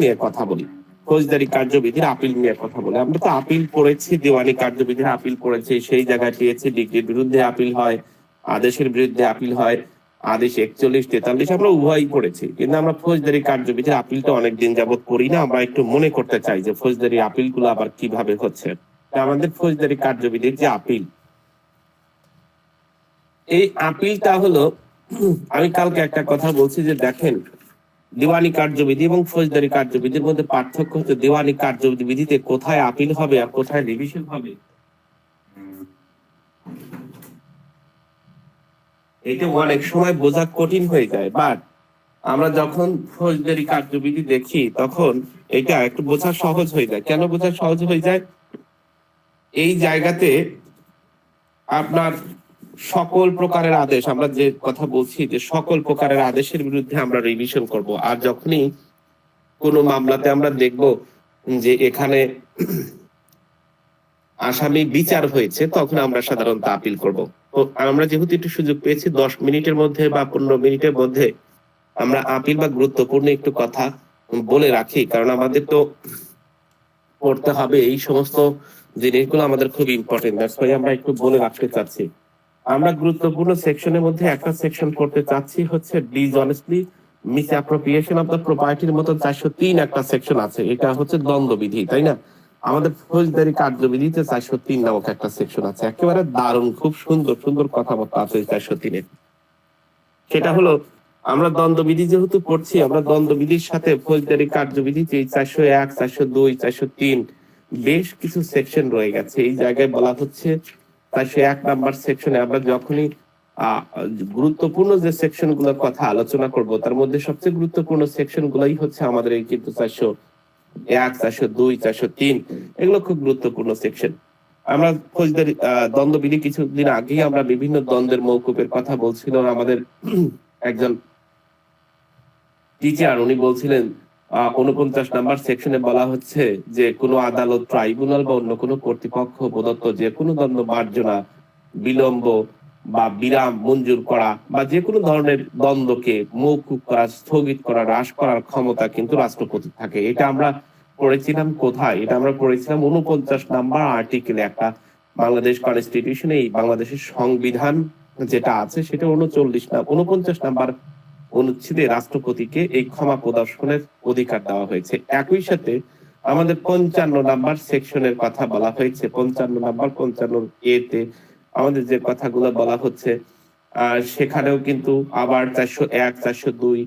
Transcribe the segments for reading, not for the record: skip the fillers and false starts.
নিয়ে কথা বলি, ফৌজদারি কার্যবিধির আপিল নিয়ে কথা বলি। আমরা তো আপিল করেছি, দেওয়ানি কার্যবিধির আপিল করেছি, সেই জায়গায় পেয়েছি ডিগ্রির বিরুদ্ধে আপিল হয়, আদেশের বিরুদ্ধে আপিল হয়, আদেশ 41-43 আমরা উভয়ই করেছি। কিন্তু আমরা ফৌজদারি কার্যবিধির আপিলটা অনেকদিন যাবত করি না। আমরা একটু মনে করতে চাই যে ফৌজদারি আপিল গুলো আবার কিভাবে হচ্ছে। আমাদের ফৌজদারি কার্যবিধির যে আপিল, এই আপিলটা হলো, আমি কালকে একটা কথা বলছি যে দেখেন, দেওয়ানি কার্যবিধি এবং ফৌজদারি কার্যবিধির মধ্যে পার্থক্য হচ্ছে দেওয়ানি কার্যবিধিতে কোথায় আপিল হবে আর কোথায় রিভিশন হবে, এটা অনেক সময় বোঝা কঠিন হয়ে যায়। বাট আমরা যখন ফৌজদারি কার্যবিধি দেখি তখন এটা একটু বোঝা সহজ হয়ে যায়। কেন বোঝা সহজ হয়ে যায়? এই জায়গাতে আপনার সকল প্রকারের আদেশ, আমরা যে কথা বলছি যে সকল প্রকারের আদেশের বিরুদ্ধে আমরা রিভিশন করব। আর যখনই কোনো মামলাতে আমরা দেখব যে এখানে আসামি বিচার হয়েছে, তখন আমরা সাধারণত আপিল করব। তো আমরা যেহেতু একটু সুযোগ পেয়েছি 10 মিনিটের মধ্যে বা 15 মিনিটের মধ্যে আমরা আপিল বা গুরুত্বপূর্ণ একটু কথা বলে রাখি, কারণ আমাদের তো পড়তে হবে, এই সমস্ত জিনিসগুলো আমাদের খুব ইম্পর্টেন্ট। দ্যাটস ওয়াই আমরা একটু বলে রাখতে চাচ্ছি। আমরা গুরুত্বপূর্ণ সেকশনের মধ্যে একটা সেকশন পড়তে চাচ্ছি হচ্ছে ডিসঅনেস্টলি মিসঅ্যাপ্রোপ্রিয়েশন অফ দ্য প্রপার্টির মতো 403 একটা সেকশন আছে। এটা হচ্ছে দ্বন্দ্ববিধি, তাই না? আমাদের ফৌজদারি কার্যবিধিতে 403 নামক একটা সেকশন আছে। একেবারে দারুণ, খুব সুন্দর সুন্দর কথাবার্তা আছে 403-এ। সেটা হলো, আমরা দ্বন্দ্ববিধি যেহেতু পড়ছি, আমরা দ্বন্দ্ববিধির সাথে ফৌজদারি কার্যবিধিতে 401, 402, 403 বেশ কিছু সেকশন রয়ে গেছে। এই জায়গায় বলা হচ্ছে 401 নাম্বার সেকশনে আমরা যখনই গুরুত্বপূর্ণ যে সেকশন গুলোর কথা আলোচনা করব, তার মধ্যে সবচেয়ে গুরুত্বপূর্ণ সেকশন গুলাই হচ্ছে আমাদের এই কিন্তু 401, 402, 403, এগুলো খুব গুরুত্বপূর্ণ সেকশন। আমরা ফৌজদারি দ্বন্দ্ববিধি কিছুদিন আগেই আমরা বিভিন্ন দ্বন্দ্বের মওকুফের কথা বলছিলাম। আমাদের একজন টিচার উনি বলছিলেন 49 নাম্বার সেকশনে বলা হচ্ছে যে কোনো আদালত, ট্রাইব্যুনাল বা অন্য কোনো কর্তৃপক্ষ প্রদত্ত যে কোনো দ্বন্দ্ব মার্জনা, বিলম্ব বা বিরাম মঞ্জুর করা বা যে কোনো ধরনের দ্বন্দ্বকে মওকুফ করা, স্থগিত করা, হ্রাস করার ক্ষমতা কিন্তু রাষ্ট্রপতি থাকে। এটা আমরা পড়েছিলাম কোথায়? এটা আমরা পড়েছিলাম 49 নাম্বার আর্টিকেলে, একটা বাংলাদেশ কনস্টিটিউশনে, এই বাংলাদেশের সংবিধান যেটা আছে সেটা 49 নাম্বার অনুচ্ছেদে রাষ্ট্রপতিকে এই ক্ষমা প্রদর্শনের অধিকার দেওয়া হয়েছে। একই সাথে আমাদের 55 নাম্বার সেকশনের কথা বলা হয়েছে। 55 নাম্বার 55 এতে আমাদের যে কথাগুলো বলা হচ্ছে, সেখানেও কিন্তু আবার 401, 402,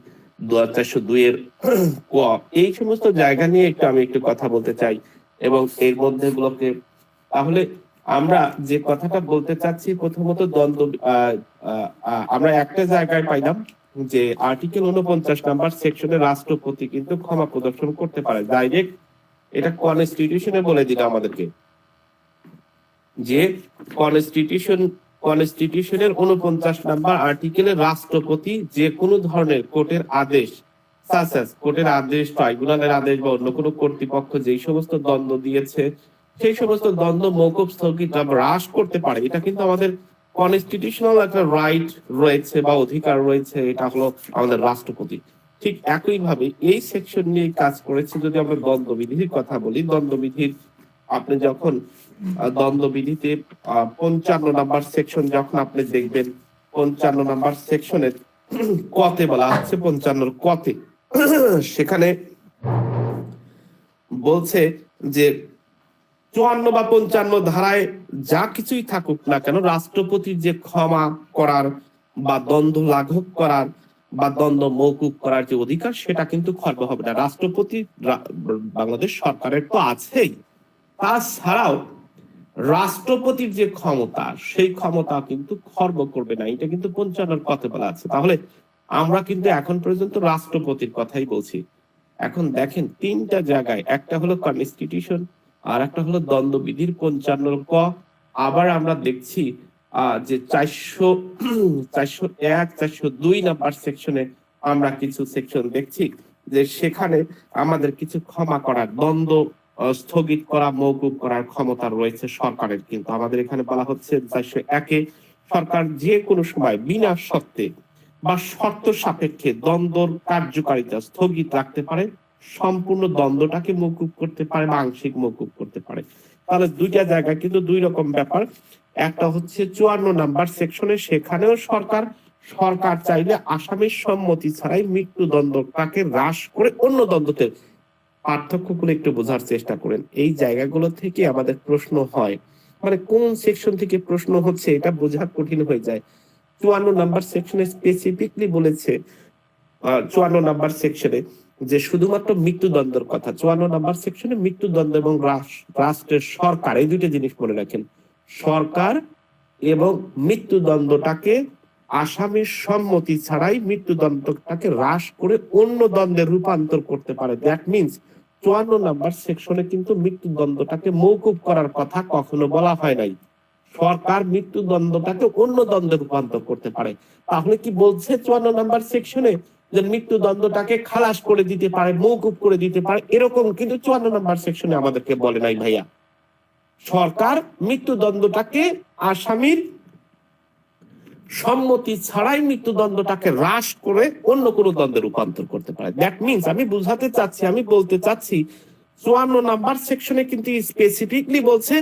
402 এর ক, এই সমস্ত জায়গা নিয়ে আমি একটু কথা বলতে চাই এবং এর মধ্যে গুলোকে, তাহলে আমরা যে কথাটা বলতে চাচ্ছি, প্রথমত দ্বন্দ্ব আমরা একটা জায়গায় পাইলাম যে আর্টিকেল 49 নাম্বার সেকশনে রাষ্ট্রপতি কিন্তু ক্ষমা প্রদর্শন করতে পারে ডাইরেক্ট। এটা কনস্টিটিউশনে বলে দিল আমাদেরকে যে কনস্টিটিউশনের 49 নাম্বার আর্টিকেলে রাষ্ট্রপতি যে কোনো ধরনের কোর্টের আদেশ, কোর্টের আদেশ, ট্রাইব্যুনালের আদেশ বা অন্য কোনো কর্তৃপক্ষ যেই সমস্ত দ্বন্দ্ব দিয়েছে সেই সমস্ত দ্বন্দ্ব মওকুফ, স্থগিত বা হ্রাস করতে পারে। এটা কিন্তু আমাদের কনস্টিটিউশনাল একটা রাইট রয়েছে বা অধিকার রয়েছে, এটা হলো আমাদের রাষ্ট্রপতি। ঠিক একইভাবে এই সেকশন নিয়ে কাজ করেছে। যদি আমরা দ্বন্দ্ববিধির কথা বলি, দ্বন্দ্ববিধির আপনি যখন দ্বন্দ্ববিধিতে 55 নাম্বার সেকশন যখন আপনি দেখবেন, 55 নাম্বার সেকশনের কতে বলা হচ্ছে, 55 কতে সেখানে বলছে যে 54 বা 55 ধারায় যা কিছুই থাকুক না কেন, রাষ্ট্রপতির যে ক্ষমা করার বা দ্বন্দ্ব লাঘব করার বা দ্বন্দ্ব মওকুফ করার যে অধিকার, সেটা কিন্তু খর্ব হবে না। রাষ্ট্রপতি বাংলাদেশ সরকারের তো আছেই, তাছাড়াও রাষ্ট্রপতির যে ক্ষমতা, সেই ক্ষমতা কিন্তু খর্ব করবে না। এটা কিন্তু 55 কতে বলা আছে। তাহলে আমরা কিন্তু এখন পর্যন্ত রাষ্ট্রপতির কথাই বলছি। এখন দেখেন তিনটা জায়গায়, একটা হলো কনস্টিটিউশন, আর একটা হলো দ্বন্দ্ববিধির 55 ক, আবার আমরা দেখছি যে 401, 402 নাম্বার সেকশনে আমরা কিছু সেকশন দেখছি যে সেখানে আমাদের কিছু ক্ষমা করার, দ্বন্দ্ব স্থগিত করা, মওকুফ করার ক্ষমতা রয়েছে সরকারের। কিন্তু আমাদের এখানে বলা হচ্ছে 401-এ সরকার যে কোনো সময় বিনা শর্তে বা শর্ত সাপেক্ষে দ্বন্দ্বর কার্যকারিতা স্থগিত রাখতে পারে সম্পূর্ণ দ্বন্দ্বটাকে মওকুফ করতে পারে বা আংশিক মওকুফ করতে পারে। তাহলে দুইটা জায়গা কিন্তু দুই রকম ব্যাপার। একটা হচ্ছে 54 নাম্বার সেকশনে, সেখানেও সরকার চাইলে আসামির সম্মতি ছাড়াই মৃত্যুদণ্ডটাকে হ্রাস করে অন্য দণ্ডতে, পার্থক্যগুলো একটু বোঝার চেষ্টা করেন। এই জায়গাগুলো থেকে আমাদের প্রশ্ন হয়, মানে কোন সেকশন থেকে প্রশ্ন হচ্ছে এটা বোঝা কঠিন হয়ে যায়। 54 নাম্বার সেকশনে স্পেসিফিকলি বলেছে, 54 নাম্বার সেকশনে যে শুধুমাত্র মৃত্যুদণ্ডের কথা। 54 নাম্বার সেকশনে মৃত্যুদণ্ড এবং রাষ্ট্রের সরকার, এই দুইটা জিনিস মনে রাখেন, সরকার এবং মৃত্যুদণ্ডটাকে আসামির সম্মতি ছাড়াই মৃত্যুদণ্ডটাকে হ্রাস করে অন্য দণ্ডে রূপান্তর করতে পারে। দ্যাট মিনস 54 নাম্বার সেকশনে কিন্তু মৃত্যুদণ্ডটাকে মওকুফ করার কথা কখনো বলা হয় নাই। সরকার মৃত্যুদণ্ডটাকে অন্য দণ্ডে রূপান্তর করতে পারে। তাহলে কি বলছে 54 নাম্বার সেকশনে যে মৃত্যুদণ্ডটাকে খালাস করে দিতে পারে, মওকুফ করে দিতে পারে, এরকম কিন্তু 54 নাম্বার সেকশনে আমাদেরকে বলে নাই ভাইয়া। সরকার মৃত্যুদণ্ডটাকে আসামির সম্মতি ছাড়াই মৃত্যুদণ্ডটাকে হ্রাস করে অন্য কোনো দণ্ডে রূপান্তর করতে পারে। দ্যাট মিনস আমি বুঝাতে চাচ্ছি, আমি বলতে চাচ্ছি 54 নাম্বার সেকশনে কিন্তু স্পেসিফিকলি বলছে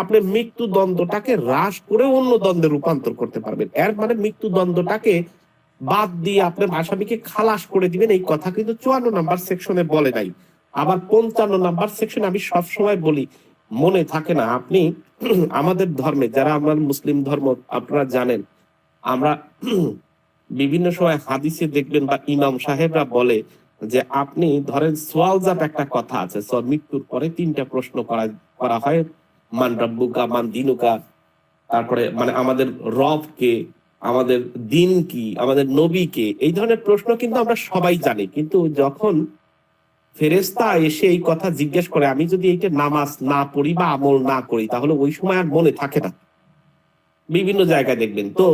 আপনি মৃত্যুদণ্ডটাকে হ্রাস করে অন্য দণ্ডে রূপান্তর করতে পারবেন। এর মানে মৃত্যুদণ্ডটাকে বাদ দিয়ে আপনার আসামিকে খালাস করে দিবেন, এই কথা কিন্তু 54 নাম্বার সেকশনে বলে নাই। আবার 55 নাম্বার সেকশনে আমি সবসময় বলি, মনে থাকে না আপনি আমাদের ধর্মে যারা আমার মুসলিম ধর্ম আপনারা জানেন, আমরা বিভিন্ন সময় হাদিসে দেখবেন বা ইমাম সাহেবরা বলে যে আপনি ধরেন সোয়ালজাব একটা কথা আছে, মৃত্যুর পরে 3টা প্রশ্ন করা হয়, মান রাব্বুকা, মান দিনুকা, তারপরে মানে আমাদের রব কে, আমাদের দিন কি, আমাদের নবী কে, এই ধরনের প্রশ্ন কিন্তু আমরা সবাই জানি। কিন্তু যখন ফেরেশতা এসে এই কথা জিজ্ঞেস করে, আমি যদি এইটা নামাজ না পড়ি বা আমল না করি তাহলে ওই সময় আর মনে থাকে না, বিভিন্ন জায়গায় দেখবেন। তো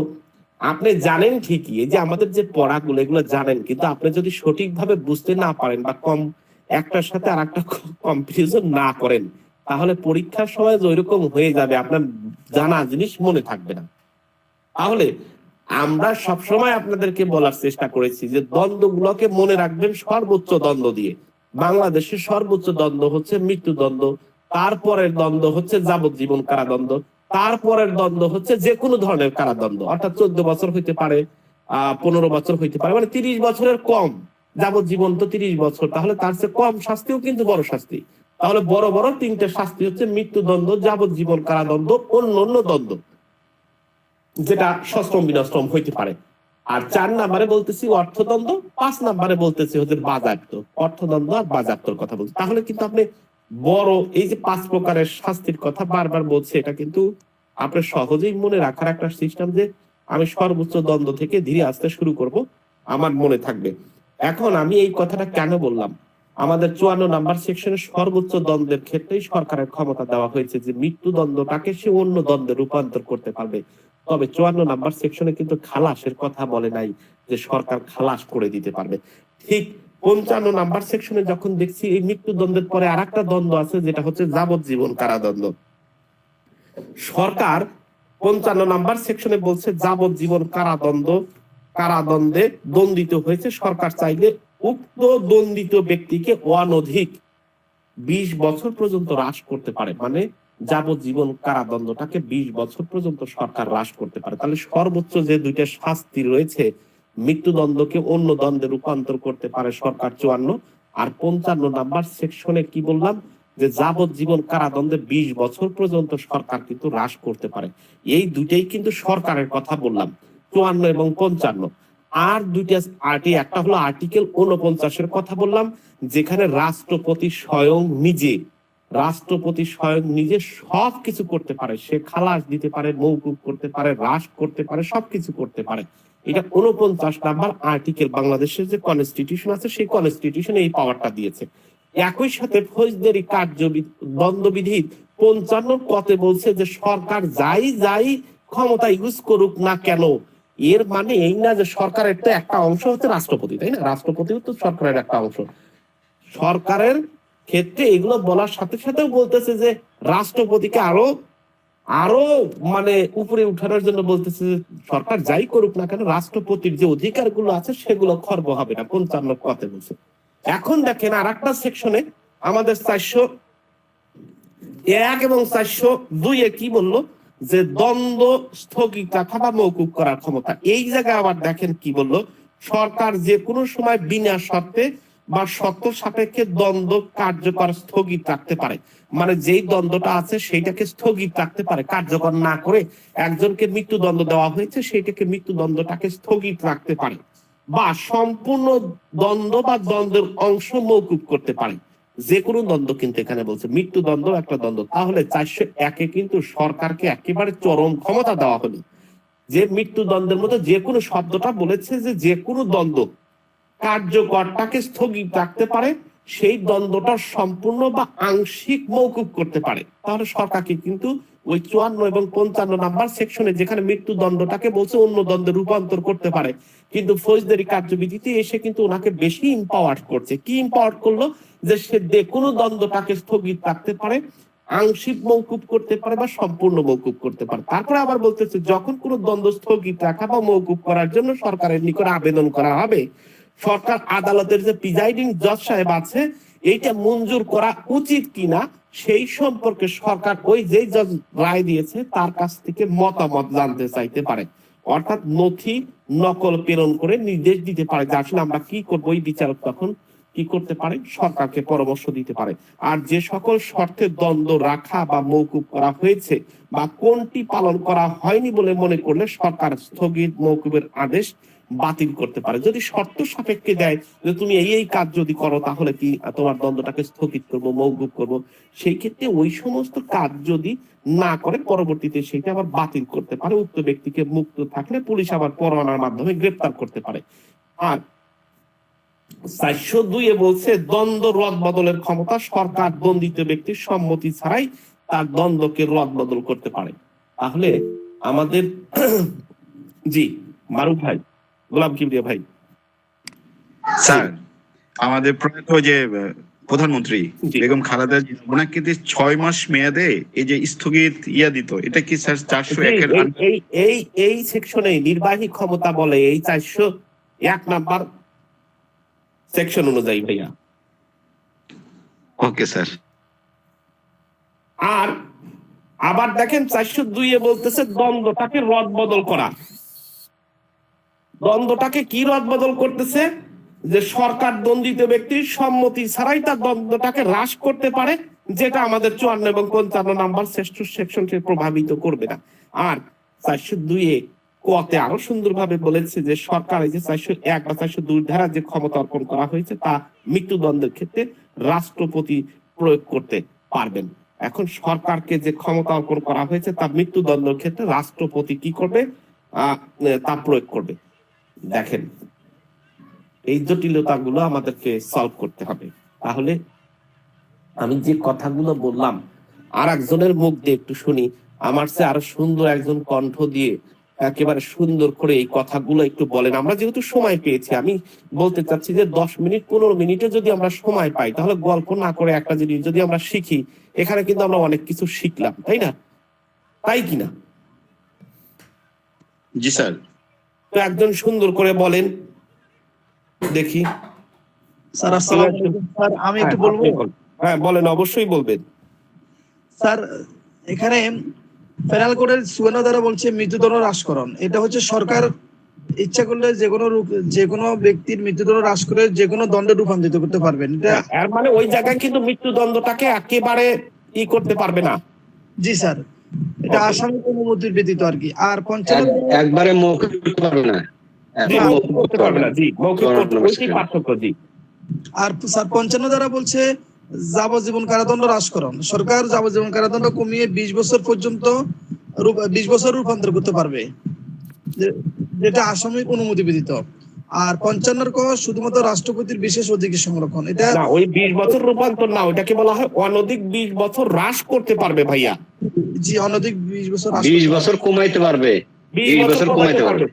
আপনি জানেন ঠিকই, এই যে আমাদের যে পড়াগুলো এগুলো জানেন, কিন্তু আপনি যদি সঠিকভাবে বুঝতে না পারেন বা একটার সাথে আর একটা কম্পারিজন না করেন, তাহলে পরীক্ষার সময় ওইরকম হয়ে যাবে, আপনার জানা জিনিস মনে থাকবে না। তাহলে আমরা সবসময় আপনাদেরকে বলার চেষ্টা করেছি যে দ্বন্দ্বগুলোকে মনে রাখবেন সর্বোচ্চ দ্বন্দ্ব দিয়ে। বাংলাদেশের সর্বোচ্চ দ্বন্দ্ব হচ্ছে মৃত্যুদণ্ড, তারপরের দ্বন্দ্ব হচ্ছে যাবজ্জীবন কারাদণ্ড, তারপরের দ্বন্দ্ব হচ্ছে যে কোনো ধরনের কারাদণ্ড, অর্থাৎ 14 বছর হইতে পারে, 15 বছর হইতে পারে, মানে 30 বছরের কম। যাবজ্জীবন তো 30 বছর, তাহলে তার চেয়ে কম শাস্তিও কিন্তু বড় শাস্তি। তাহলে বড় বড় 3টে শাস্তি হচ্ছে মৃত্যুদণ্ড, যাবজ্জীবন কারাদণ্ড, অন্য দ্বন্দ্ব, যেটা সশ্রম বিনশ্রম হইতে পারে। আর 4 নাম্বারে বলতেছি অর্থদণ্ড, 5 নাম্বারে বলতেছি হচ্ছে বাজেয়াপ্ত, অর্থদণ্ড আর বাজেয়াপ্তর কথা বলছি। তাহলে কিন্তু আপনি বড় এই যে 5 প্রকারের শাস্তির কথা বারবার বলছে, এটা কিন্তু আপনি সহজেই মনে রাখার একটা সিস্টেম, যে আমি সর্বোচ্চ দ্বন্দ্ব থেকে ধীরে আসতে শুরু করব, আমার মনে থাকবে। এখন আমি এই কথাটা কেন বললাম, আমাদের 54 নাম্বার সেকশনে সর্বোচ্চ দ্বন্দ্বের ক্ষেত্রেই সরকারের ক্ষমতা দেওয়া হয়েছে যে মৃত্যুদণ্ডটাকে সে অন্য দ্বন্দ্বে রূপান্তর করতে পারবে। তবে 54 নাম্বার সেকশনে কিন্তু খালাসের কথা বলে নাই, যে সরকার খালাস করে দিতে পারবে। ঠিক 55 নাম্বার সেকশনে যখন দেখছি এই মৃত্যুদণ্ডের পরে আরেকটা দ্বন্দ্ব আছে, যেটা হচ্ছে যাবজ্জীবন কারাদণ্ড। সরকার 55 নাম্বার সেকশনে বলছে যাবজ্জীবন কারাদণ্ডে দণ্ডিত হয়েছে, সরকার চাইলে উক্ত দণ্ডিত ব্যক্তিকে অনধিক 20 বছর পর্যন্ত হ্রাস করতে পারে। মানে যাবজ্জীবন কারাদণ্ডটাকে 20 বছর পর্যন্ত সরকার হ্রাস করতে পারে। তাহলে সর্বোচ্চ যে 2টা শাস্তি রয়েছে, মৃত্যুদণ্ডকে অন্য দণ্ডে রূপান্তর করতে পারে সরকার 54, আর 55 নাম্বার সেকশনে কি বললাম, যে যাবজ্জীবন কারাদণ্ডে 20 বছর পর্যন্ত সরকার কিন্তু হ্রাস করতে পারে। এই দুইটাই কিন্তু সরকারের কথা বললাম, 54 এবং 55। আর দুইটা একটা হলো আর্টিকেল 49-এর কথা বললাম, যেখানে রাষ্ট্রপতি স্বয়ং নিজে সবকিছু করতে পারে, সে খালাস দিতে পারে, মওকুফ করতে পারে, হ্রাস করতে পারে, সবকিছু করতে পারে। এটা 49 নাম্বার আর্টিকেল, বাংলাদেশের যে কনস্টিটিউশন আছে সেই কনস্টিটিউশনে এই পাওয়ারটা দিয়েছে। একই সাথে ফৌজদারি দণ্ডবিধির 55 কতে বলছে যে সরকার যাই ক্ষমতা ইউজ করুক না কেন, এর মানে এই না যে সরকারের তো একটা অংশ হচ্ছে রাষ্ট্রপতি, তাই না? রাষ্ট্রপতিও তো সরকারের একটা অংশ। সরকারের ক্ষেত্রে এগুলো বলার সাথে সাথেও বলতেছে যে রাষ্ট্রপতিকে আরো মানে উপরে উঠানোর জন্য বলতেছে যে সরকার যাই করুক না কেন রাষ্ট্রপতির যে অধিকারগুলো আছে সেগুলো খর্ব হবে না, 55 কতে বলছে। এখন দেখেন আর একটা সেকশনে আমাদের 401 এবং 402 কি বললো, যে দ্বন্দ্ব স্থগিত রাখা বা মওকুফ করার ক্ষমতা। এই জায়গায় আবার দেখেন কি বললো, সরকার যে কোনো সময় বিনা শর্তে বা শর্ত সাপেক্ষে দ্বন্দ্ব কার্যকর স্থগিত রাখতে পারে। মানে যেই দ্বন্দ্বটা আছে সেইটাকে স্থগিত রাখতে পারে, কার্যকর না করে একজনকে মৃত্যুদণ্ড দেওয়া হয়েছে সেইটাকে মৃত্যুদণ্ডটাকে স্থগিত রাখতে পারে, বা সম্পূর্ণ দ্বন্দ্ব বা দ্বন্দ্বের অংশ মওকুফ করতে পারে। যে কোনো দ্বন্দ্ব কিন্তু এখানে বলছে, মৃত্যুদণ্ড একটা দ্বন্দ্ব। তাহলে 401-এ কিন্তু সরকারকে একেবারে চরম ক্ষমতা দেওয়া হলো, যে মৃত্যুদণ্ডের মধ্যে যে কোনো শব্দটা বলেছে যে কোনো দ্বন্দ্ব কার্যকরটাকে স্থগিত রাখতে পারে, সেই দ্বন্দ্বটা সম্পূর্ণ বা আংশিক মওকুফ করতে পারে। তাহলে সরকারকে কিন্তু ওই 54 এবং 55 নাম্বার সেকশনে যেখানে মৃত্যুদণ্ডটাকে বলছে অন্য দ্বন্দ্বে রূপান্তর করতে পারে, কিন্তু ফৌজদারি কার্যবিধিতে এসে কিন্তু ওনাকে বেশি ইম্পাওয়ার করছে। কি ইম্পাওয়ার করলো, যে সে যে কোনো দ্বন্দ্বটাকে স্থগিত রাখতে পারে, আংশিক মওকুফ করতে পারে বা সম্পূর্ণ মওকুফ করতে পারে। তারপরে আবার বলতেছে যখন কোনো দ্বন্দ্ব স্থগিত রাখা বা মওকুফ করার জন্য সরকারের নিকট আবেদন করা হবে, সরকার আদালতের যে প্রিজাইডিং জজ সাহেব আছে এইটা মঞ্জুর করা উচিত কিনা সেই সম্পর্কে সরকার ওই যে জজ রায় দিয়েছে তার কাছ থেকে মতামত জানতে চাইতে পারে। অর্থাৎ নথি নকল প্রেরণ করে নির্দেশ দিতে পারে যে আসলে আমরা কি করবো। এই বিচারক তখন কি করতে পারে, সরকারকে পরামর্শ দিতে পারে। আর যে সকল শর্তে দ্বন্দ্ব রাখা বা মওকুফ করা হয়েছে বা কোনটি পালন করা হয়নি বলে মনে করলে সরকার স্থগিত মওকুফের আদেশ বাতিল করতে পারে। যদি শর্ত সাপেক্ষে দেয় যে তুমি এই কাজ যদি করো তাহলে কি তোমার দ্বন্দ্বটাকে স্থগিত করবো, মওকুফ করবো, সেই ক্ষেত্রে ওই সমস্ত কাজ যদি না করে পরবর্তীতে সেটা আবার বাতিল করতে পারে। উক্ত ব্যক্তিকে মুক্ত থাকলে পুলিশ আবার পরোয়ানার মাধ্যমে গ্রেফতার করতে পারে। আর 402 বলছে দ্বন্দ্ব রদ বদলের ক্ষমতা সরকার দণ্ডিত ব্যক্তির সম্মতি ছাড়াই তার দ্বন্দ্বকে রদ বদল করতে পারে। তাহলে আমাদের জি মারুফ ভাই, গোলাম কিবরিয়া ভাই। স্যার, আমাদের প্রয়াত যে প্রধানমন্ত্রী বেগম খালেদা জিয়া ওনাকে 6 মাস মেয়াদে এই যে স্থগিত দিত, এটা কি স্যার 401 এই সেকশনে নির্বাহী ক্ষমতা বলে এই 401 নাম্বার সেকশন অনুযায়ী ভাইয়া। Okay sir. আর আবার দেখেন 402 বলতেছে দ্বন্দ্বটাকে রদ বদল করা। দ্বন্দ্বটাকে কি রদ বদল করতেছে, যে সরকার দণ্ডিত ব্যক্তির সম্মতি ছাড়াই তার দ্বন্দ্বটাকে হ্রাস করতে পারে, যেটা আমাদের 54 এবং 55 নাম্বার সেকশনকে প্রভাবিত করবে না। আর 402 কতে আরো সুন্দরভাবে বলেছে যে সরকার এই যে 401 বা 402 ধারা যে ক্ষমতা অর্পণ করা হয়েছে তা মৃত্যুদণ্ডের ক্ষেত্রে রাষ্ট্রপতি প্রয়োগ করতে পারবেন। এখন সরকারকে যে ক্ষমতা অর্পণ করা হয়েছে তা মৃত্যুদণ্ডের ক্ষেত্রে রাষ্ট্রপতি কি করবে, তা প্রয়োগ করবে। দেখেন এই জটিলতাগুলো আমাদেরকে সলভ করতে হবে। তাহলে আমি যে কথাগুলো বললাম আর একজনের মুখ দিয়ে একটু শুনি, আমার চেয়ে আরো সুন্দর একজন কণ্ঠ দিয়ে একেবারে সুন্দর করে এই কথাগুলো একটু বলেন। আমরা যেহেতু সময় পেয়েছি, আমি বলতে চাচ্ছি যে 10 মিনিট 15 মিনিটে যদি আমরা সময় পাই তাহলে গল্প না করে একটা জিনিস যদি আমরা শিখি, এখানে কিন্তু আমরা অনেক কিছু শিখলাম, তাই না? তাই কিনা? জি স্যার। তো একজন সুন্দর করে বলেন দেখি। স্যার আসসালামু আলাইকুম স্যার, আমি একটু বলবো? হ্যাঁ বলেন, অবশ্যই বলবেন। স্যার এখানে পেনাল কোডের 54 ধারা বলছে মৃত্যুদণ্ড হ্রাসকরণ। এটা হচ্ছে সরকার ইচ্ছা করলে যে কোনো ব্যক্তির মৃত্যুদণ্ড হ্রাস করে যে কোনো দণ্ডে রূপান্তরিত করতে পারবেন। এটা এর মানে ওই জায়গায় কিন্তু মৃত্যুদণ্ডটাকে একেবারে ই করতে পারবে না। জি স্যার, এটা আসামির অনুমতির ব্যতীত আর কি। আর 55 একবারে মৌখিক করতে পারবে না। করতে পারবে না, জি মৌখিক করতে, ওইটাই পার্থক্য। জি। আর স্যার 55 ধারা বলছে যাবজ্জীবন কারাদণ্ড হ্রাসকরণ। সরকার যাবজ্জীবন কারাদণ্ড কমিয়ে 20 বছর পর্যন্ত 20 বছর রূপান্তর করতে পারবে, যেটা আসামির অনুমতি ব্যতীত। আর 55 ক শুধুমাত্র রাষ্ট্রপতির বিশেষ অধিকার সংরক্ষণ। এটা না, ওই 20 বছর রূপান্তর না, ওটাকে বলা হয় অনধিক 20 বছর হ্রাস করতে পারবে ভাইয়া। জি, অনধিক 20 বছর 20 বছর কমাইতে পারবে, 20 বছর কমাইতে পারবে।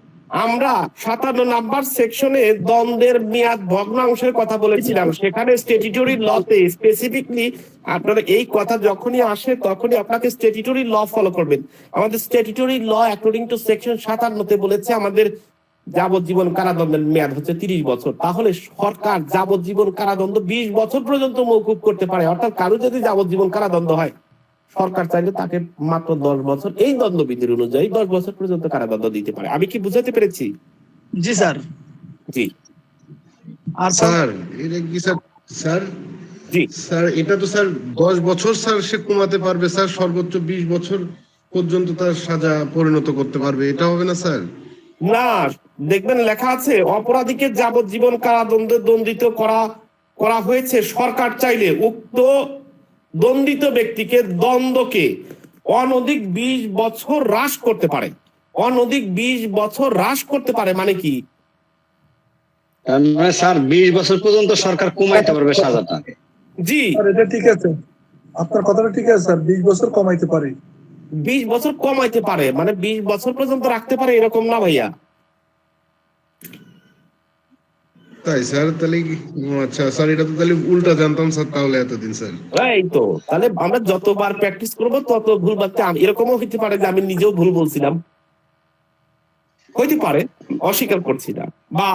আমরা 57 নাম্বার সেকশনে দ্বন্দ্বের মেয়াদ ভগ্নাংশের কথা বলেছিলাম, সেখানে স্ট্যাটিউটরি লতে স্পেসিফিকলি আপনারা এই কথা যখনই আসে তখনই আপনাকে স্ট্যাটিউটরি ল ফলো করবেন। আমাদের statutory law according to section 57 তে বলেছে আমাদের যাবজ্জীবন কারাদণ্ডের মেয়াদ হচ্ছে 30 বছর, তাহলে সরকার যাবজ্জীবন কারাদণ্ড 20 বছর পর্যন্ত মওকুফ করতে পারে। অর্থাৎ কারো যদি যাবজ্জীবন কারাদণ্ড হয়, সরকার চাইলে তাকে মাত্র 10 বছর এই দণ্ডবিধির অনুযায়ী 10 বছর পর্যন্ত কারাদণ্ড দিতে পারে। আমি কি বুঝাতে পেরেছি? জি স্যার। জি আর স্যার এটা কি স্যার? স্যার জি স্যার এটা তো স্যার 10 বছর স্যার সে কমাতে পারবে স্যার, সর্বোচ্চ 20 বছর পর্যন্ত তার সাজা পরিণত করতে পারবে, এটা হবে না স্যার? না, দেখবেন লেখা আছে অপরাধীকে যাবজ্জীবন কারাদণ্ডে দণ্ডিত করা হয়েছে। সরকার চাইলে উক্ত দণ্ডিত ব্যক্তিকে দণ্ডকে অনধিক 20 বছর হ্রাস করতে পারে। অনধিক 20 বছর হ্রাস করতে পারে মানে কি? তার মানে স্যার 20 বছর পর্যন্ত সরকার কমাইতে পারবে সাজাটা। জি, স্যার এটা ঠিক আছে, আপনার কথাটা ঠিক আছে স্যার, 20 বছর কমাইতে পারি। 20 বছর কমাইতে পারে মানে 20 বছর পর্যন্ত রাখতে পারে এরকম না ভাইয়া। তাই স্যার? তাহলে আচ্ছা স্যার, এটা তো তাহলে উল্টা জানতাম স্যার তাহলে এতদিন স্যার। এই তো, তাহলে আমরা যতবার প্র্যাকটিস করব তত ভুল বাড়তে। এরকমও হইতে পারে যে আমি নিজেও ভুল বলছিলাম, হইতে পারে, অস্বীকার করছি না, বা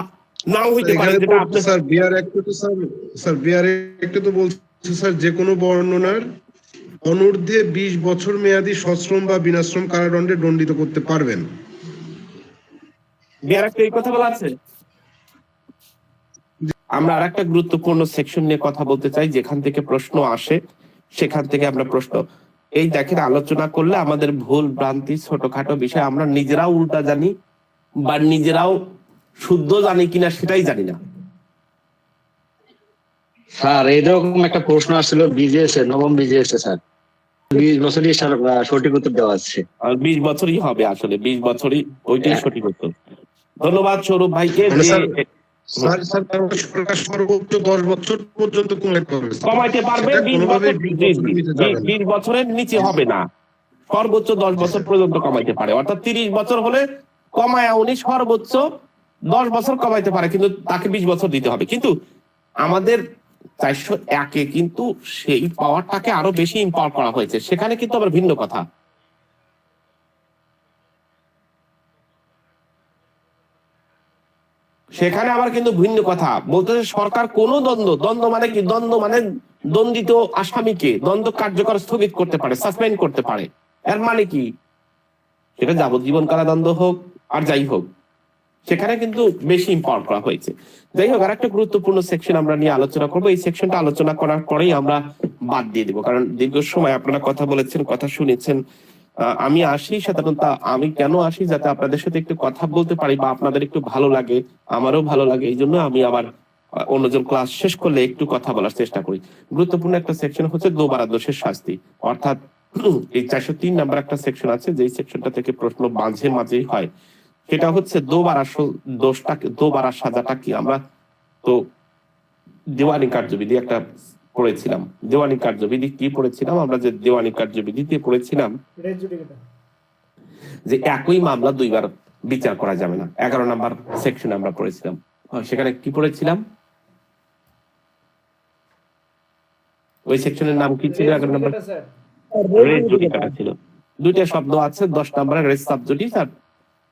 নাও হইতে পারে। এখানে যেটা তো আপনি স্যার বিআর অ্যাক্টে তো স্যার বিআর অ্যাক্টে তো বলছে স্যার যে কোনো বর্ণনার অনূর্ধ্বে 20 বছর মেয়াদী সশ্রম বা বিনাশ্রম কারাদণ্ডে দণ্ডিত করতে পারবেন। বিয়ার একটা এই কথা বলা আছে। আমরা আরেকটা গুরুত্বপূর্ণ সেকশন নিয়ে কথা বলতে চাই, যেখান থেকে প্রশ্ন আসে সেখান থেকে আমরা প্রশ্ন এই দেখেন আলোচনা করলে আমাদের ভুল ভ্রান্তি ছোটখাটো বিষয় আমরা নিজেরাও উল্টা জানি বা নিজেরাও শুদ্ধ জানি কিনা সেটাই জানি না। স্যার এরকম একটা প্রশ্ন আসছিল বিজেএস নবম বিজেএস স্যার, 20 বছরই সঠিক উত্তর দেওয়া আছে। আর 20 বছরই হবে, আসলে 20 বছরই ওইটাই সঠিক উত্তর। ধন্যবাদ সৌরভ ভাইকে। মানে যে স্যার স্যার তার মানে সরকার সর্বোচ্চ 10 বছর পর্যন্ত কমাইতে পারবে স্যার। কমাইতে পারবে, সেটা 20 কোনোভাবেই বছর 20 বছরের নিচে যাবে না। 20 বছরের নিচে হবে না, সর্বোচ্চ 10 বছর পর্যন্ত কমাইতে পারে। অর্থাৎ 30 বছর হলে কমায় উনি সর্বোচ্চ 10 বছর কমাইতে পারে, কিন্তু তাকে 20 বছর দিতে হবে। কিন্তু আমাদের 401-এ কিন্তু সেই পাওয়ারটাকে আরো বেশি ইম্পাওয়ার করা হয়েছে, সেখানে কিন্তু আবার ভিন্ন কথা। সেখানে আবার কিন্তু ভিন্ন কথা বলতেছে সরকার কোন দ্বন্দ্ব মানে কি? দ্বন্দ্ব মানে দণ্ডিত আসামিকে দ্বন্দ্ব কার্যকর স্থগিত করতে পারে, সাসপেন্ড করতে পারে। এর মানে কি? সেটা যাবজ্জীবন কারাদণ্ড হোক আর যাই হোক, সেখানে কিন্তু বেশি ইম্পাওয়ার করা হয়েছে। যাই হোক, আর একটা গুরুত্বপূর্ণ সেকশন আমরা নিয়ে আলোচনা করবো। এই সেকশনটা আলোচনা করার পরেই আমরা বাদ দিয়ে দিব, কারণ দীর্ঘ সময় আপনারা কথা বলেছেন, কথা শুনেছেন। আমি আসি সাধারণত, আমি কেন আসি? যাতে আপনাদের সাথে একটু কথা বলতে পারি বা আপনাদের একটু ভালো লাগে, আমারও ভালো লাগে। এই জন্য আমি আবার অন্যজন ক্লাস শেষ করলে একটু কথা বলার চেষ্টা করি। গুরুত্বপূর্ণ একটা সেকশন হচ্ছে দোবারা দোষের শাস্তি, অর্থাৎ এই 403 নাম্বার একটা সেকশন আছে, যেই সেকশনটা থেকে প্রশ্ন মাঝে মাঝেই হয়। সেটা হচ্ছে দোবারা দোষটাকে, দোবারা সাজাটা কি? আমরা তো দেওয়ানি কার্যবিধি একটা পড়েছিলাম। দেওয়ানি কার্যবিধি কি পড়েছিলাম আমরা? যে দেওয়ানি কার্যবিধিতে পড়েছিলাম যে একই মামলা দুইবার বিচার করা যাবে না। 11 নাম্বার সেকশনে আমরা পড়েছিলাম। সেখানে কি পড়েছিলাম? ওই সেকশনের নাম কি ছিল? 11 নাম্বার রেস জুডিকাটা ছিল। দুইটা শব্দ আছে, 10 নম্বরের রেস সাবজুডিস আর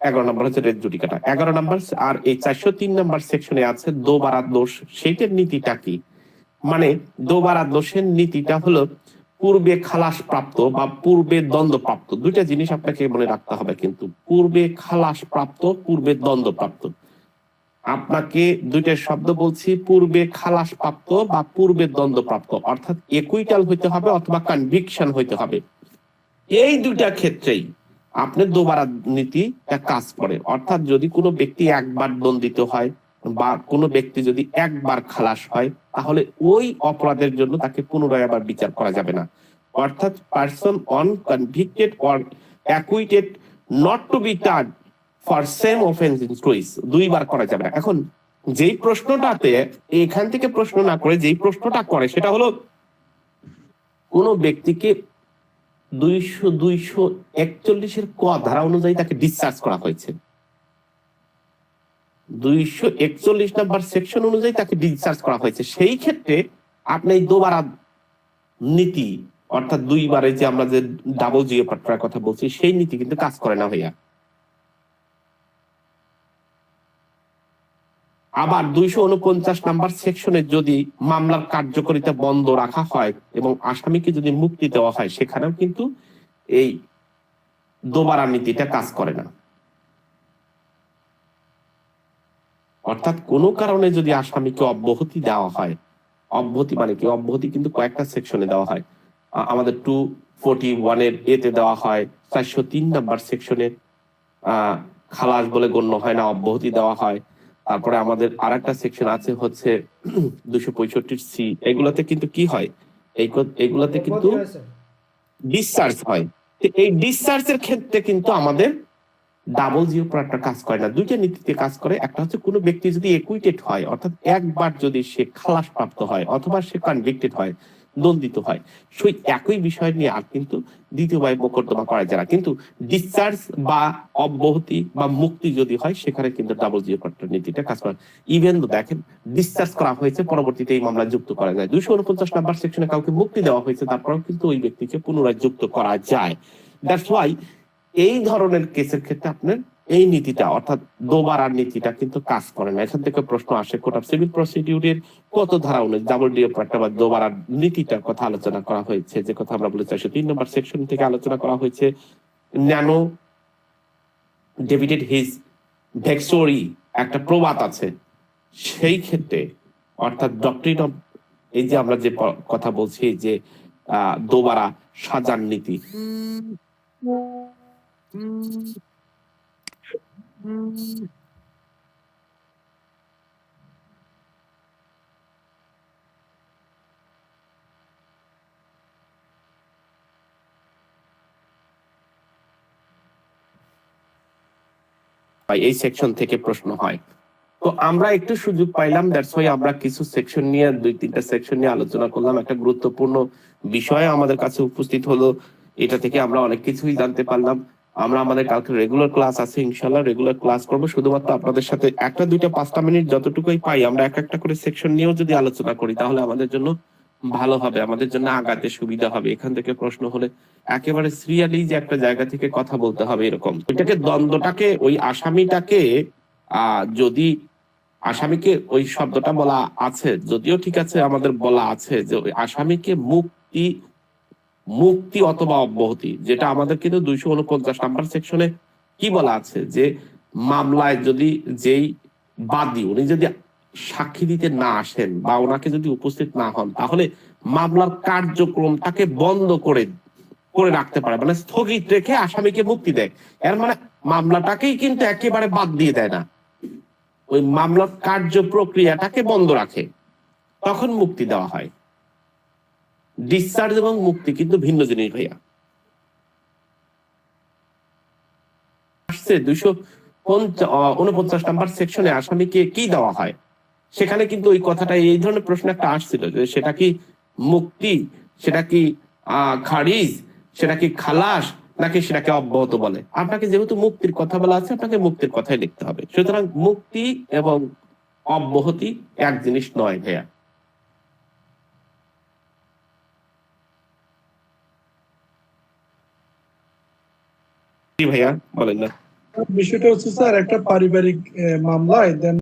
11 নম্বর হচ্ছে রেস জুডিকাটা। 11 নম্বর আর এই 403 নম্বর সেকশনে আছে দোবারা দোষ। সেইটার নীতিটা কি? মানে দোবারা দোষের নীতিটা হলো পূর্বে খালাস প্রাপ্ত বা পূর্বে দ্বন্দ্বপ্রাপ্ত। দুইটা জিনিস আপনাকে মনে রাখতে হবে কিন্তু, পূর্বে খালাস প্রাপ্ত, পূর্বে দ্বন্দ্বপ্রাপ্ত। আপনাকে দুইটা শব্দ বলছি, পূর্বে খালাস প্রাপ্ত বা পূর্বে দ্বন্দ্বপ্রাপ্ত, অর্থাৎ একুইটাল হইতে হবে অথবা কনভিকশন হইতে হবে। এই দুইটা ক্ষেত্রেই আপনার দোবারা নীতি কাজ করে। অর্থাৎ যদি কোনো ব্যক্তি একবার দণ্ডিত হয় বা কোনো ব্যক্তি যদি একবার খালাস হয়, তাহলে ওই অপরাধের জন্য তাকে পুনরায় আবার বিচার করা যাবে না। অর্থাৎ person on convicted or acquitted not to be charged for same offence in twice, দুইবার করা যাবে না। এখন যেই প্রশ্নটাতে এখান থেকে প্রশ্ন না করে যেই প্রশ্নটা করে সেটা হলো কোন ব্যক্তিকে 241 ক ধারা অনুযায়ী তাকে ডিসচার্জ করা হয়েছে, 241 নাম্বার সেকশন অনুযায়ী তাকে ডিসচার্জ করা হয়েছে। সেই ক্ষেত্রে আপনি এই দোবারা নীতি, অর্থাৎ দুইবারে যে আমরা যে ডাবল জিওপাট্রার কথা বলছি, সেই নীতি কিন্তু কাজ করে না ভাইয়া। আবার 249 নাম্বার সেকশনে যদি মামলার কার্যকারিতা বন্ধ রাখা হয় এবং আসামিকে যদি মুক্তি দেওয়া হয়, সেখানেও কিন্তু এই দোবারা নীতিটা কাজ করে না। অর্থাৎ কোনো কারণে যদি আসামিকে অব্যাহতি দেওয়া হয়, অব্যাহতি মানে কি, অব্যাহতি কিন্তু কয়েকটা সেকশনে দেওয়া হয়। আমাদের 241 এর এতে দেওয়া হয়, 403 নাম্বার সেকশনে খালাস বলে গণ্য হয় না, অব্যাহতি দেওয়া হয়। তারপরে আমাদের আরেকটা সেকশন আছে হচ্ছে 265 সি, এগুলাতে কিন্তু কি হয়, এইগুলাতে কিন্তু ডিসচার্জ হয়। তো এই ডিসচার্জের ক্ষেত্রে কিন্তু আমাদের ডাবল জিও একটা কাজ করে না, দুইটা নীতিতে কাজ করে। একটা হচ্ছে কোনো ব্যক্তি যদি একুইটেড হয়, অর্থাৎ একবার যদি সে খালাস প্রাপ্ত হয় অথবা সে কনভিক্টেড হয়, দণ্ডিত হয়, সেই একই বিষয় নিয়ে আর কিন্তু দ্বিতীয়বার মোকদ্দমা করা যায় না। কিন্তু ডিসচার্জ বা অব্যাহতি বা মুক্তি যদি হয়, সেখানে কিন্তু ডাবল জিও নীতিটা কাজ করে। ইভেন দেখেন, ডিসচার্জ করা হয়েছে, পরবর্তীতে এই মামলা যুক্ত করা যায়। 249 নাম্বার সেকশনে কাউকে মুক্তি দেওয়া হয়েছে, তারপরেও কিন্তু ওই ব্যক্তিকে পুনরায় যুক্ত করা যায়। দ্যাটস ওয়াই এই ধরনের কেসের ক্ষেত্রে আপনার এই নীতিটা, অর্থাৎ দোবারার নীতিটা কিন্তু কাজ করে না। এখান থেকে প্রশ্ন আসে, কোড অফ সিভিল প্রসিডিউরের কত ধারা অনুযায়ী ডাবল জিও বা দোবারার নীতিটার কথা আলোচনা করা হয়েছে, যে কথা আমরা বলে 403 নম্বর সেকশন থেকে আলোচনা করা হয়েছে। ন্যানো ডেভিডেড হিজ ভেক্সরি একটা প্রবাদ আছে, সেই ক্ষেত্রে অর্থাৎ ডক্ট্রিন অফ, এই যে আমরা যে কথা বলছি যে দোবারা সাজার নীতি, এই সেকশন থেকে প্রশ্ন হয়। তো আমরা একটু সুযোগ পাইলাম, দ্যাটস ওয়াই আমরা কিছু সেকশন নিয়ে, 2-3টা সেকশন নিয়ে আলোচনা করলাম। একটা গুরুত্বপূর্ণ বিষয় আমাদের কাছে উপস্থিত হলো, এটা থেকে আমরা অনেক কিছুই জানতে পারলাম। আমরা আমাদের কালকে রেগুলার ক্লাস আছে, ইনশাআল্লাহ রেগুলার ক্লাস করব, শুধুমাত্র আপনাদের সাথে 1-2-5টা মিনিট যতটুকুই পাই আমরা একটা করে সেকশন নিয়েও যদি আলোচনা করি, তাহলে আমাদের জন্য ভালো হবে, আমাদের জন্য আগাতে সুবিধা হবে। এখান থেকে প্রশ্ন হলে একেবারে সিরিয়ালি যে একটা জায়গা থেকে কথা বলতে হবে এরকম, ওইটাকে দ্বন্দ্বটাকে, ওই আসামিটাকে যদি আসামিকে, ওই শব্দটা বলা আছে যদিও ঠিক আছে, আমাদের বলা আছে যে ওই আসামিকে মুক্তি অথবা অব্যাহতি, যেটা আমাদের কিন্তু 249 নাম্বার সেকশনে কি বলা আছে, যে মামলায় যদি যেই বাদী উনি যদি সাক্ষী দিতে না আসেন বা ওনাকে যদি উপস্থিত না হন, তাহলে মামলার কার্যক্রমটাকে বন্ধ করে রাখতে পারে, মানে স্থগিত রেখে আসামিকে মুক্তি দেয়। এর মানে মামলাটাকেই কিন্তু একেবারে বাদ দিয়ে দেয় না, ওই মামলার কার্য প্রক্রিয়াটাকে বন্ধ রাখে, তখন মুক্তি দেওয়া হয়। ডিসচার্জ এবং মুক্তি কিন্তু ভিন্ন জিনিস ভাইয়া। আসছে 249 নাম্বার সেকশনে আসামিকে কি দেওয়া হয়, সেখানে কিন্তু ওই কথাটা, এই ধরনের প্রশ্ন একটা আসছিল যে সেটা কি মুক্তি, সেটা কি খারিজ, সেটা কি খালাস, নাকি সেটাকে অব্যাহত বলে। আপনাকে যেহেতু মুক্তির কথা বলা আছে, আপনাকে মুক্তির কথাই লিখতে হবে। সুতরাং মুক্তি এবং অব্যাহতি এক জিনিস নয় ভাইয়া। ভাইয়া বলেন না। বিষয়টা হচ্ছে স্যার, একটা পারিবারিক মামলায় দেন